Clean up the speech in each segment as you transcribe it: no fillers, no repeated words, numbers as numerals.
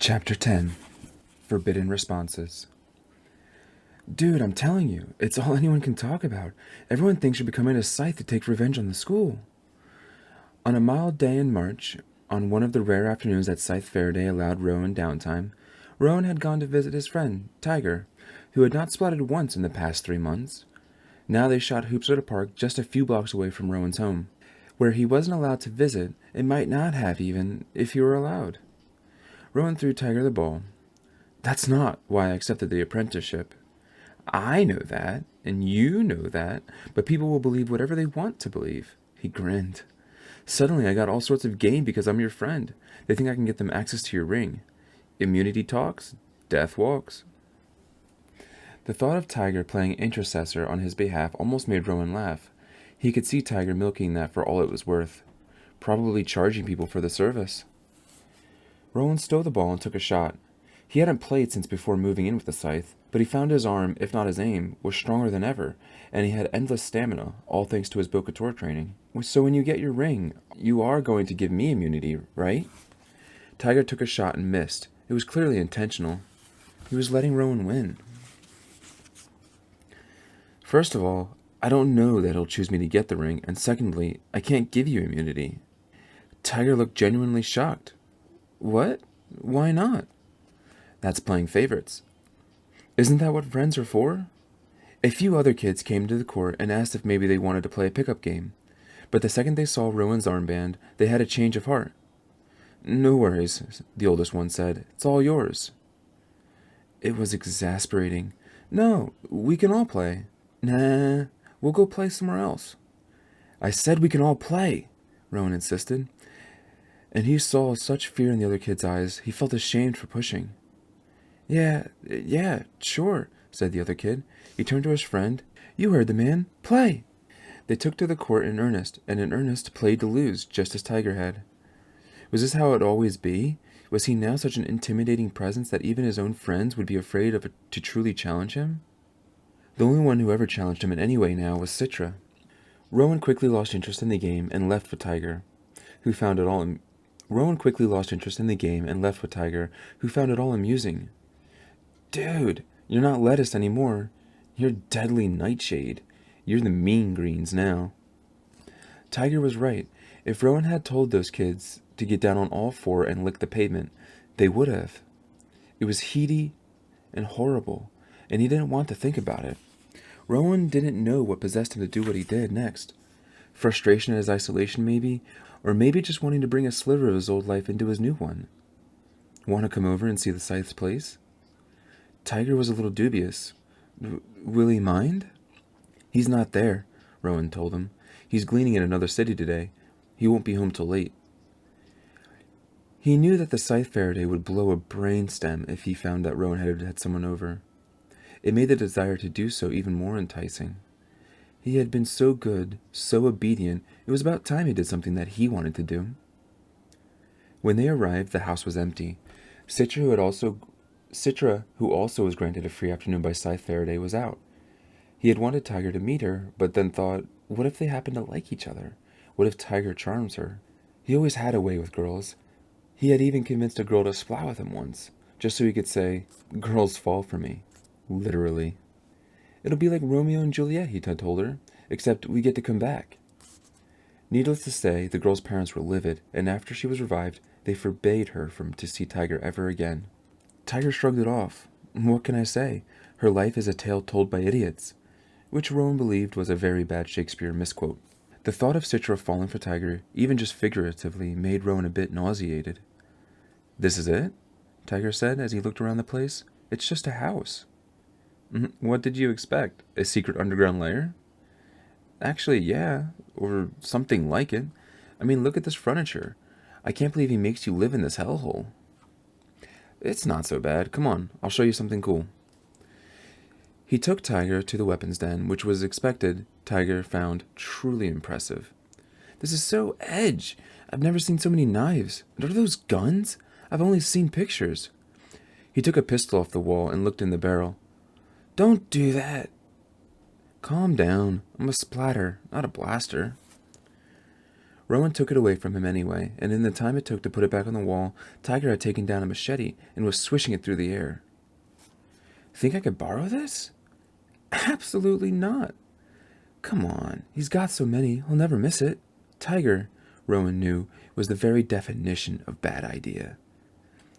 Chapter 10. Forbidden Responses. Dude, I'm telling you, it's all anyone can talk about. Everyone thinks you're becoming a Scythe to take revenge on the school. On a mild day in March, on one of the rare afternoons that Scythe Faraday allowed Rowan downtime, Rowan had gone to visit his friend, Tiger, who had not spotted once in the past 3 months. Now they shot hoops at a park just a few blocks away from Rowan's home, where he wasn't allowed to visit, and might not have even, if he were allowed. Rowan threw Tiger the ball. That's not why I accepted the apprenticeship. I know that, and you know that, but people will believe whatever they want to believe. He grinned. Suddenly I got all sorts of game because I'm your friend. They think I can get them access to your ring. Immunity talks, death walks. The thought of Tiger playing intercessor on his behalf almost made Rowan laugh. He could see Tiger milking that for all it was worth. Probably charging people for the service. Rowan stole the ball and took a shot. He hadn't played since before moving in with the Scythe, but he found his arm, if not his aim, was stronger than ever, and he had endless stamina, all thanks to his Bocator training. So when you get your ring, you are going to give me immunity, right? Tiger took a shot and missed. It was clearly intentional. He was letting Rowan win. First of all, I don't know that he'll choose me to get the ring, and secondly, I can't give you immunity. Tiger looked genuinely shocked. What? Why not? That's playing favorites. Isn't that what friends are for? A few other kids came to the court and asked if maybe they wanted to play a pickup game, but the second they saw Rowan's armband, they had a change of heart. No worries, the oldest one said. It's all yours. It was exasperating. No, we can all play. Nah, we'll go play somewhere else. I said we can all play, Rowan insisted. And he saw such fear in the other kid's eyes, he felt ashamed for pushing. Yeah, sure, said the other kid. He turned to his friend. You heard the man. Play! They took to the court in earnest, and in earnest played to lose, just as Tiger had. Was this how it would always be? Was he now such an intimidating presence that even his own friends would be afraid to truly challenge him? The only one who ever challenged him in any way now was Citra. Rowan quickly lost interest in the game and left with Tiger, who found it all amusing. Dude, you're not lettuce anymore. You're deadly nightshade. You're the mean greens now. Tiger was right. If Rowan had told those kids to get down on all four and lick the pavement, they would have. It was heady and horrible, and he didn't want to think about it. Rowan didn't know what possessed him to do what he did next. Frustration at his isolation, maybe, or maybe just wanting to bring a sliver of his old life into his new one. Want to come over and see the Scythe's place? Tiger was a little dubious. Will he mind? He's not there, Rowan told him. He's gleaning in another city today. He won't be home till late. He knew that the Scythe Faraday would blow a brainstem if he found that Rowan had someone over. It made the desire to do so even more enticing. He had been so good, so obedient, it was about time he did something that he wanted to do. When they arrived, the house was empty. Citra, who also was granted a free afternoon by Scythe Faraday, was out. He had wanted Tiger to meet her, but then thought, what if they happen to like each other? What if Tiger charms her? He always had a way with girls. He had even convinced a girl to splat with him once, just so he could say, girls fall for me. Literally. It'll be like Romeo and Juliet, he had told her, except we get to come back. Needless to say, the girl's parents were livid, and after she was revived, they forbade her to see Tiger ever again. Tiger shrugged it off. What can I say? Her life is a tale told by idiots. Which Rowan believed was a very bad Shakespeare misquote. The thought of Citra falling for Tiger, even just figuratively, made Rowan a bit nauseated. This is it? Tiger said as he looked around the place. It's just a house. What did you expect? A secret underground lair? Actually, yeah, or something like it. I mean, look at this furniture. I can't believe he makes you live in this hellhole. It's not so bad. Come on, I'll show you something cool. He took Tiger to the weapons den, which was expected. Tiger found truly impressive. This is so edge. I've never seen so many knives. And are those guns? I've only seen pictures. He took a pistol off the wall and looked in the barrel. Don't do that. Calm down. I'm a splatter, not a blaster. Rowan took it away from him anyway, and in the time it took to put it back on the wall, Tiger had taken down a machete and was swishing it through the air. Think I could borrow this? Absolutely not. Come on, he's got so many, he'll never miss it. Tiger, Rowan knew, was the very definition of bad idea.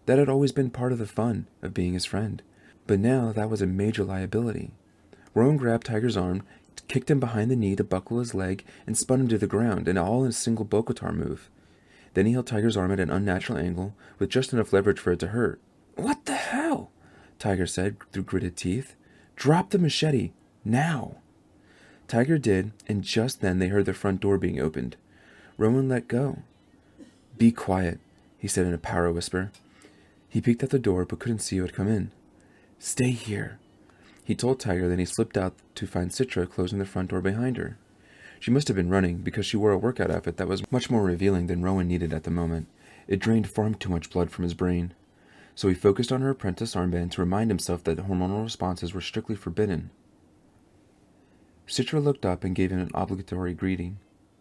That had always been part of the fun of being his friend, but now that was a major liability. Rowan grabbed Tiger's arm, kicked him behind the knee to buckle his leg, and spun him to the ground, and all in a single Bokotar move. Then he held Tiger's arm at an unnatural angle, with just enough leverage for it to hurt. What the hell? Tiger said through gritted teeth. Drop the machete, now. Tiger did, and just then they heard the front door being opened. Rowan let go. Be quiet, he said in a power whisper. He peeked at the door, but couldn't see who had come in. Stay here, he told Tiger. Then he slipped out to find Citra closing the front door behind her. She must have been running, because she wore a workout outfit that was much more revealing than Rowan needed at the moment. It drained far too much blood from his brain. So he focused on her apprentice armband to remind himself that hormonal responses were strictly forbidden. Citra looked up and gave him an obligatory greeting.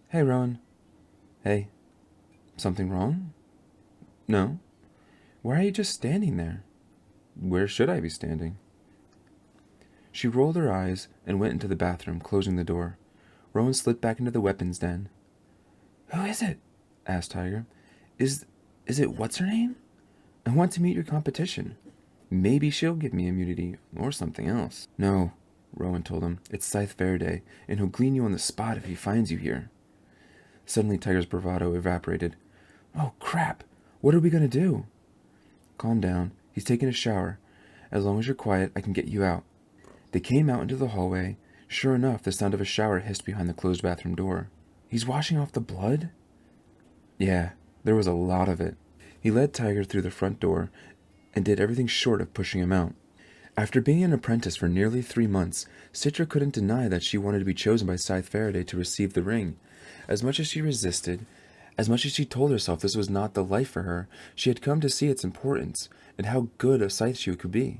Hey, Rowan. Hey. Something wrong? No. Why are you just standing there? Where should I be standing? She rolled her eyes and went into the bathroom, closing the door. Rowan slipped back into the weapons den. Who is it? Asked Tiger. Is it what's-her-name? I want to meet your competition. Maybe she'll give me immunity, or something else. No, Rowan told him. It's Scythe Faraday, and he'll glean you on the spot if he finds you here. Suddenly Tiger's bravado evaporated. Oh, crap! What are we going to do? Calm down. He's taking a shower. As long as you're quiet, I can get you out. They came out into the hallway. Sure enough, the sound of a shower hissed behind the closed bathroom door. He's washing off the blood? Yeah, there was a lot of it. He led Tiger through the front door and did everything short of pushing him out. After being an apprentice for nearly 3 months, Citra couldn't deny that she wanted to be chosen by Scythe Faraday to receive the ring. As much as she resisted, as much as she told herself this was not the life for her, she had come to see its importance and how good a Scythe she could be.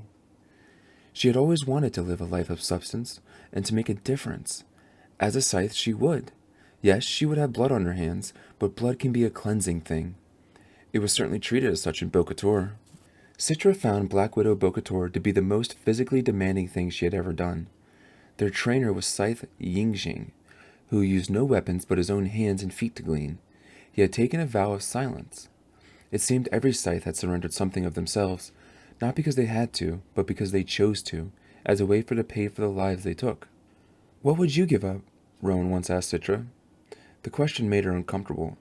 She had always wanted to live a life of substance and to make a difference. As a Scythe, she would. Yes, she would have blood on her hands, but blood can be a cleansing thing. It was certainly treated as such in Bokotar. Citra found Black Widow Bokotar to be the most physically demanding thing she had ever done. Their trainer was Scythe Yingjing, who used no weapons but his own hands and feet to glean. He had taken a vow of silence. It seemed every Scythe had surrendered something of themselves, not because they had to, but because they chose to, as a way to pay for the lives they took. What would you give up? Rowan once asked Citra. The question made her uncomfortable.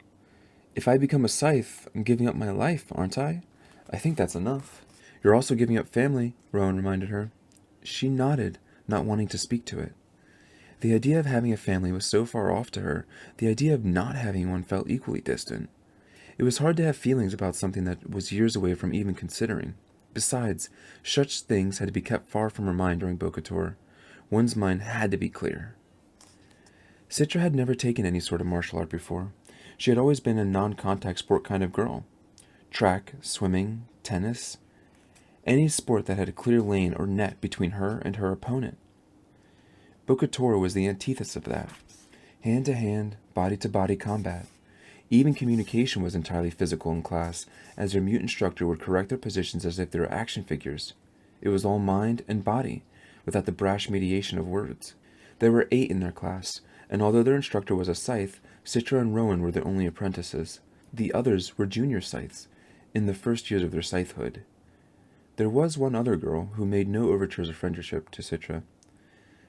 If I become a Scythe, I'm giving up my life, aren't I? I think that's enough. You're also giving up family, Rowan reminded her. She nodded, not wanting to speak to it. The idea of having a family was so far off to her, the idea of not having one felt equally distant. It was hard to have feelings about something that was years away from even considering. Besides, such things had to be kept far from her mind during Bokotar. One's mind had to be clear. Citra had never taken any sort of martial art before. She had always been a non-contact sport kind of girl. Track, swimming, tennis, any sport that had a clear lane or net between her and her opponent. Bokotar was the antithesis of that. Hand-to-hand, body-to-body combat. Even communication was entirely physical in class, as their mute instructor would correct their positions as if they were action figures. It was all mind and body, without the brash mediation of words. There were 8 in their class, and although their instructor was a Scythe, Citra and Rowan were the only apprentices. The others were junior Scythes, in the first years of their Scythehood. There was one other girl who made no overtures of friendship to Citra.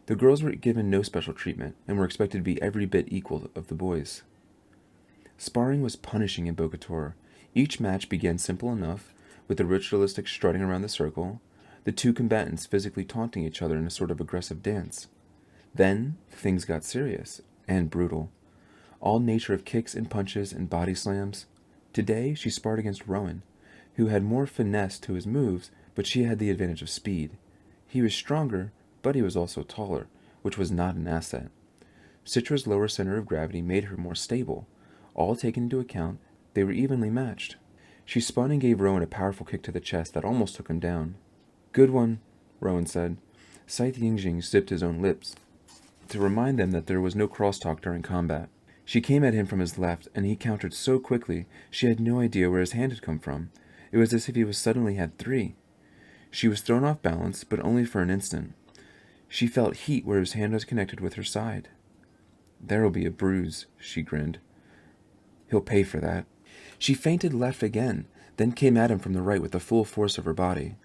The girls were given no special treatment, and were expected to be every bit equal of the boys. Sparring was punishing in Bokotar. Each match began simple enough, with the ritualistic strutting around the circle, the 2 combatants physically taunting each other in a sort of aggressive dance. Then, things got serious, and brutal. All nature of kicks and punches and body slams. Today, she sparred against Rowan, who had more finesse to his moves, but she had the advantage of speed. He was stronger, but he was also taller, which was not an asset. Citra's lower center of gravity made her more stable. All taken into account, they were evenly matched. She spun and gave Rowan a powerful kick to the chest that almost took him down. Good one, Rowan said. Scythe Yingjing zipped his own lips, to remind them that there was no crosstalk during combat. She came at him from his left, and he countered so quickly she had no idea where his hand had come from. It was as if he was suddenly had three. She was thrown off balance, but only for an instant. She felt heat where his hand was connected with her side. "There'll be a bruise," she grinned. "He'll pay for that." She feinted left again, then came at him from the right with the full force of her body.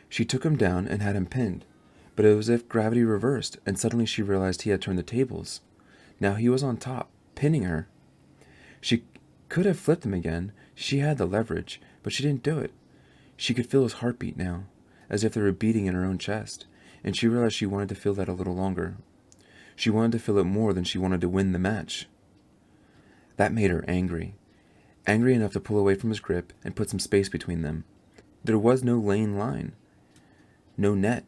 She took him down and had him pinned, but it was as if gravity reversed, and suddenly she realized he had turned the tables. Now he was on top, pinning her. She could have flipped him again. She had the leverage, but she didn't do it. She could feel his heartbeat now, as if they were beating in her own chest, and she realized she wanted to feel that a little longer. She wanted to feel it more than she wanted to win the match. That made her angry. Angry enough to pull away from his grip and put some space between them. There was no lane line. No net.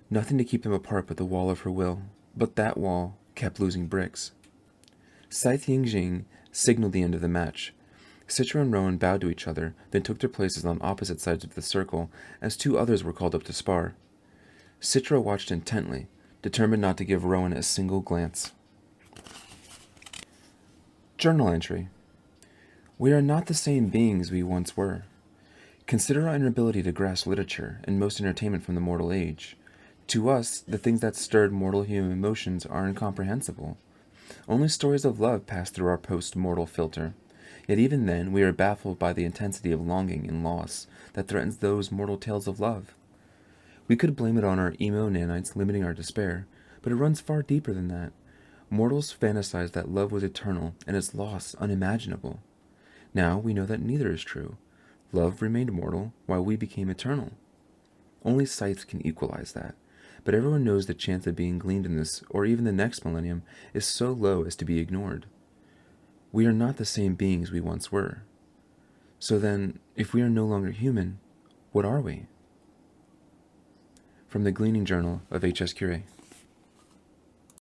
Nothing to keep them apart but the wall of her will. But that wall kept losing bricks. Scythe Yingjing signaled the end of the match. Citra and Rowan bowed to each other, then took their places on opposite sides of the circle as two others were called up to spar. Citra watched intently, determined not to give Rowan a single glance. Journal entry. We are not the same beings we once were. Consider our inability to grasp literature and most entertainment from the mortal age. To us, the things that stirred mortal human emotions are incomprehensible. Only stories of love pass through our post-mortal filter. Yet even then, we are baffled by the intensity of longing and loss that threatens those mortal tales of love. We could blame it on our emo nanites limiting our despair, but it runs far deeper than that. Mortals fantasized that love was eternal and its loss unimaginable. Now we know that neither is true. Love remained mortal while we became eternal. Only Scythe can equalize that, but everyone knows the chance of being gleaned in this or even the next millennium is so low as to be ignored. We are not the same beings we once were. So then, if we are no longer human, what are we? From the Gleaning Journal of H.S. Curie.